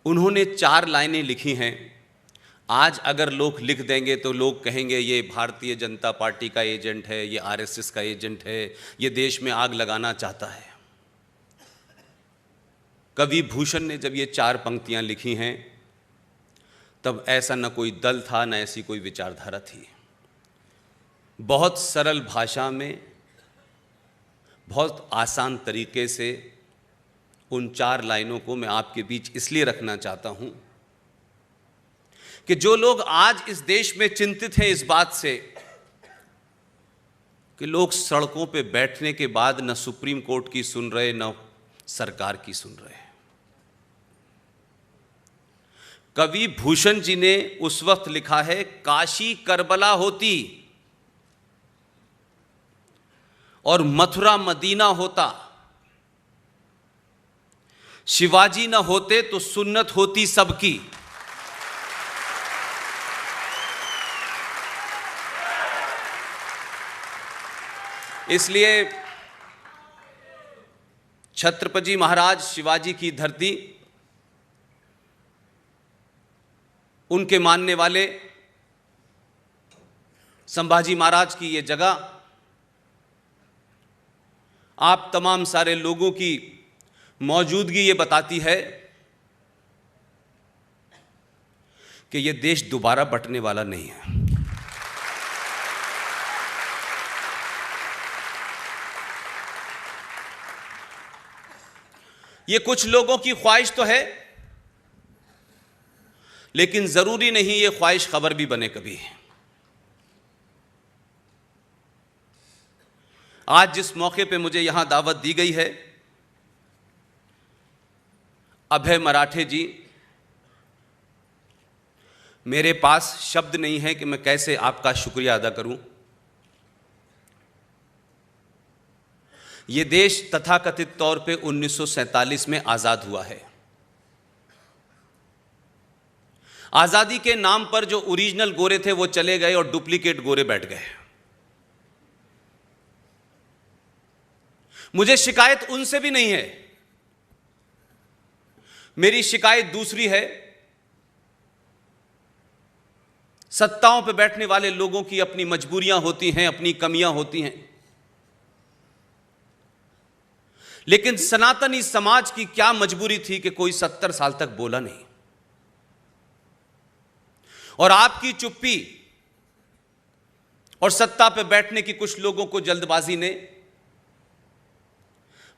उन्होंने 4 लाइनें लिखी हैं। आज अगर लोग लिख देंगे तो लोग कहेंगे ये भारतीय जनता पार्टी का एजेंट है, ये आरएसएस का एजेंट है, ये देश में आग लगाना चाहता है। कवि भूषण ने जब ये 4 पंक्तियां लिखी हैं तब ऐसा न कोई दल था, न ऐसी कोई विचारधारा थी। बहुत सरल भाषा में, बहुत आसान तरीके से उन 4 लाइनों को मैं आपके बीच इसलिए रखना चाहता हूं कि जो लोग आज इस देश में चिंतित हैं इस बात से कि लोग सड़कों पे बैठने के बाद न सुप्रीम कोर्ट की सुन रहे, न सरकार की सुन रहे, कवि भूषण जी ने उस वक्त लिखा है, काशी करबला होती और मथुरा मदीना होता, शिवाजी न होते तो सुन्नत होती सबकी। इसलिए छत्रपति महाराज शिवाजी की धरती, उनके मानने वाले संभाजी महाराज की ये जगह, आप तमाम सारे लोगों की मौजूदगी ये बताती है कि ये देश दोबारा बंटने वाला नहीं है। ये कुछ लोगों की ख्वाहिश तो है, लेकिन जरूरी नहीं ये ख्वाहिश खबर भी बने कभी। आज जिस मौके पे मुझे यहां दावत दी गई है, अभय मराठे जी, मेरे पास शब्द नहीं है कि मैं कैसे आपका शुक्रिया अदा करूं। ये देश तथाकथित तौर पे 1947 में आजाद हुआ है। आजादी के नाम पर जो ओरिजिनल गोरे थे वो चले गए और डुप्लीकेट गोरे बैठ गए। मुझे शिकायत उनसे भी नहीं है, मेरी शिकायत दूसरी है, सत्ताओं पे बैठने वाले लोगों की अपनी मजबूरियां होती हैं, अपनी कमियां होती हैं, लेकिन सनातनी समाज की क्या मजबूरी थी कि कोई 70 साल तक बोला नहीं। और आपकी चुप्पी और सत्ता पे बैठने की कुछ लोगों को जल्दबाजी ने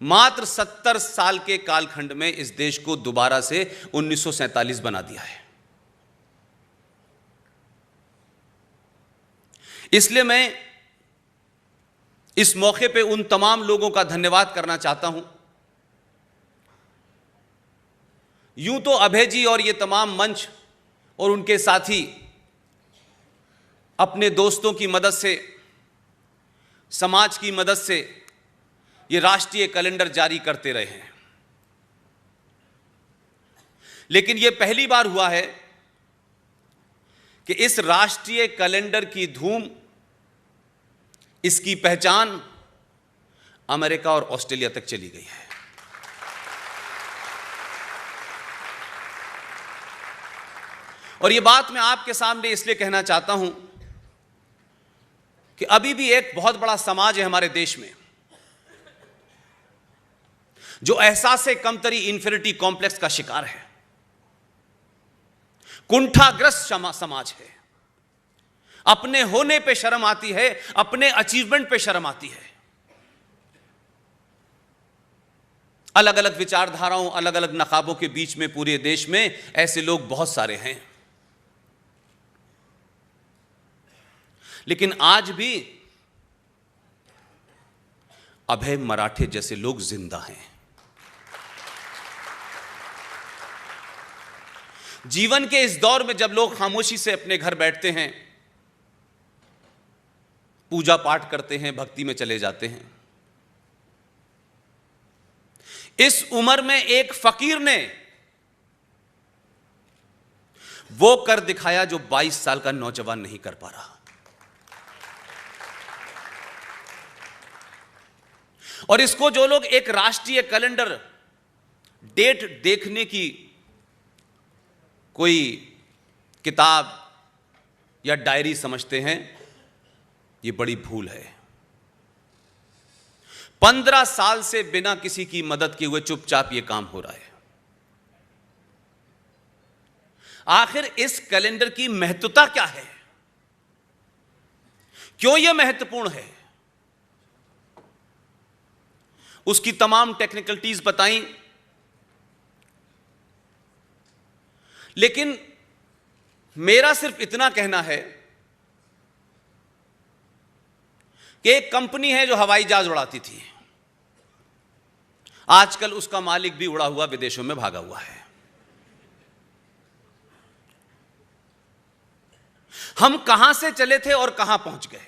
मात्र 70 साल के कालखंड में इस देश को दोबारा से 1947 बना दिया है। इसलिए मैं इस मौके पे उन तमाम लोगों का धन्यवाद करना चाहता हूं। यूं तो अभय जी और ये तमाम मंच और उनके साथी अपने दोस्तों की मदद से, समाज की मदद से ये राष्ट्रीय कैलेंडर जारी करते रहे हैं, लेकिन ये पहली बार हुआ है कि इस राष्ट्रीय कैलेंडर की धूम, इसकी पहचान अमेरिका और ऑस्ट्रेलिया तक चली गई है। और ये बात मैं आपके सामने इसलिए कहना चाहता हूं कि अभी भी एक बहुत बड़ा समाज है हमारे देश में जो एहसास कमतरी, इंफीरियरिटी कॉम्प्लेक्स का शिकार है, कुंठाग्रस्त समाज है। अपने होने पे शर्म आती है, अपने अचीवमेंट पे शर्म आती है। अलग अलग विचारधाराओं, अलग अलग नकाबों के बीच में पूरे देश में ऐसे लोग बहुत सारे हैं, लेकिन आज भी अभय मराठे जैसे लोग जिंदा हैं। जीवन के इस दौर में जब लोग खामोशी से अपने घर बैठते हैं, पूजा पाठ करते हैं, भक्ति में चले जाते हैं, इस उम्र में एक फकीर ने वो कर दिखाया जो 22 साल का नौजवान नहीं कर पा रहा। और इसको जो लोग एक राष्ट्रीय कैलेंडर डेट देखने की कोई किताब या डायरी समझते हैं, ये बड़ी भूल है। 15 साल से बिना किसी की मदद किए हुए चुपचाप ये काम हो रहा है। आखिर इस कैलेंडर की महत्वता क्या है? क्यों यह महत्वपूर्ण है? उसकी तमाम टेक्निकलिटीज बताई, लेकिन मेरा सिर्फ इतना कहना है कि एक कंपनी है जो हवाई जहाज उड़ाती थी, आजकल उसका मालिक भी उड़ा हुआ विदेशों में भागा हुआ है। हम कहां से चले थे और कहां पहुंच गए?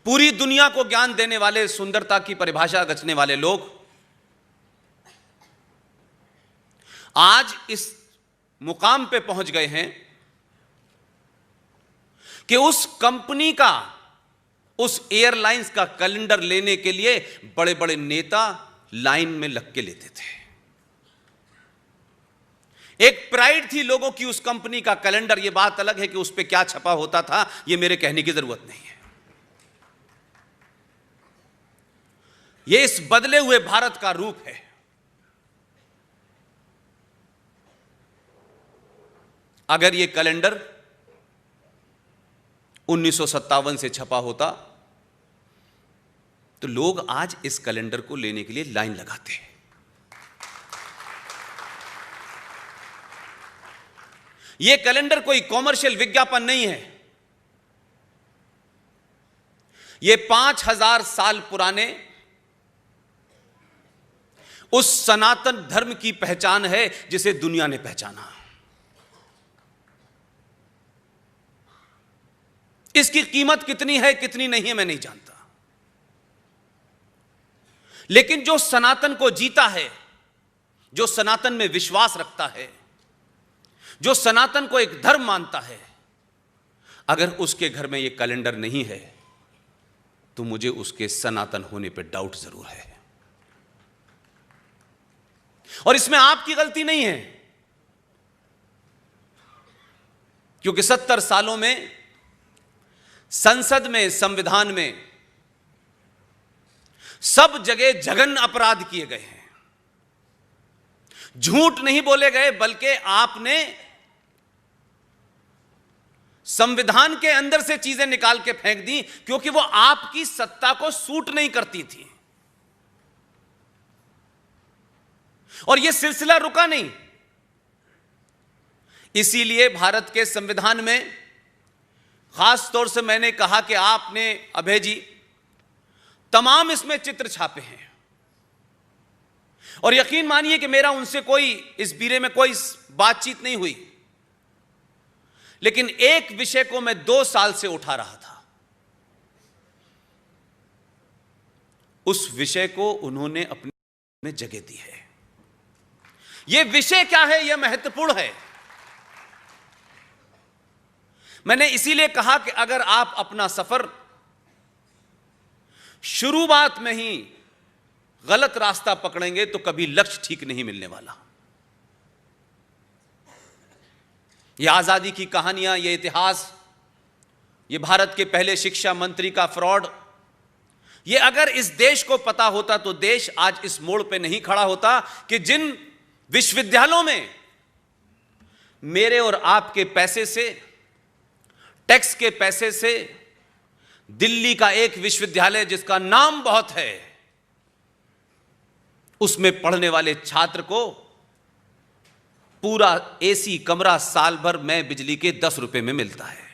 पूरी दुनिया को ज्ञान देने वाले, सुंदरता की परिभाषा रचने वाले लोग आज इस मुकाम पे पहुंच गए हैं कि उस कंपनी का, उस एयरलाइंस का कैलेंडर लेने के लिए बड़े बड़े नेता लाइन में लग के लेते थे। एक प्राइड थी लोगों की उस कंपनी का कैलेंडर। यह बात अलग है कि उस पे क्या छपा होता था, यह मेरे कहने की जरूरत नहीं है। यह इस बदले हुए भारत का रूप है। अगर यह कैलेंडर 1957 से छपा होता तो लोग आज इस कैलेंडर को लेने के लिए लाइन लगाते हैं। यह कैलेंडर कोई कॉमर्शियल विज्ञापन नहीं है। यह 5000 साल पुराने उस सनातन धर्म की पहचान है जिसे दुनिया ने पहचाना। इसकी कीमत कितनी है, कितनी नहीं है, मैं नहीं जानता, लेकिन जो सनातन को जीता है, जो सनातन में विश्वास रखता है, जो सनातन को एक धर्म मानता है, अगर उसके घर में यह कैलेंडर नहीं है तो मुझे उसके सनातन होने पर डाउट जरूर है। और इसमें आपकी गलती नहीं है, क्योंकि 70 सालों में संसद में, संविधान में सब जगह जघन्य अपराध किए गए हैं। झूठ नहीं बोले गए, बल्कि आपने संविधान के अंदर से चीजें निकाल के फेंक दी क्योंकि वो आपकी सत्ता को सूट नहीं करती थी। और यह सिलसिला रुका नहीं। इसीलिए भारत के संविधान में खास तौर से मैंने कहा कि आपने, अभय जी, तमाम इसमें चित्र छापे हैं। और यकीन मानिए कि मेरा उनसे कोई इस बीरे में कोई बातचीत नहीं हुई, लेकिन एक विषय को मैं 2 साल से उठा रहा था। उस विषय को उन्होंने अपने में जगह दी है। यह विषय क्या है? यह महत्वपूर्ण है। मैंने इसीलिए कहा कि अगर आप अपना सफर शुरुआत में ही गलत रास्ता पकड़ेंगे तो कभी लक्ष्य ठीक नहीं मिलने वाला। यह आजादी की कहानियां, यह इतिहास, यह भारत के पहले शिक्षा मंत्री का फ्रॉड, यह अगर इस देश को पता होता तो देश आज इस मोड़ पे नहीं खड़ा होता कि जिन विश्वविद्यालयों में मेरे और आपके पैसे से, टैक्स के पैसे से, दिल्ली का एक विश्वविद्यालय जिसका नाम बहुत है, उसमें पढ़ने वाले छात्र को पूरा एसी कमरा साल भर में बिजली के 10 रुपए में मिलता है।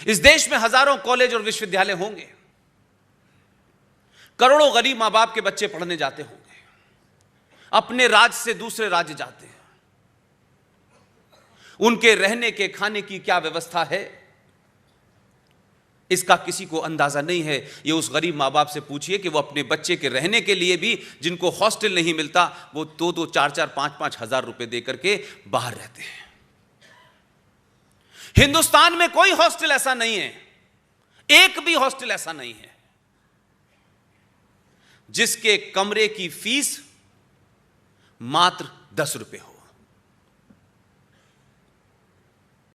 इस देश में हजारों कॉलेज और विश्वविद्यालय होंगे, करोड़ों गरीब मां बाप के बच्चे पढ़ने जाते होंगे, अपने राज्य से दूसरे राज्य जाते हैं। उनके रहने के, खाने की क्या व्यवस्था है, इसका किसी को अंदाजा नहीं है। ये उस गरीब मां बाप से पूछिए कि वो अपने बच्चे के रहने के लिए भी, जिनको हॉस्टल नहीं मिलता, वो 2-2, 4-4, 5-5 हजार रुपए देकर के बाहर रहते हैं। हिंदुस्तान में कोई हॉस्टल ऐसा नहीं है, एक भी हॉस्टल ऐसा नहीं है जिसके कमरे की फीस मात्र 10 रुपए हो।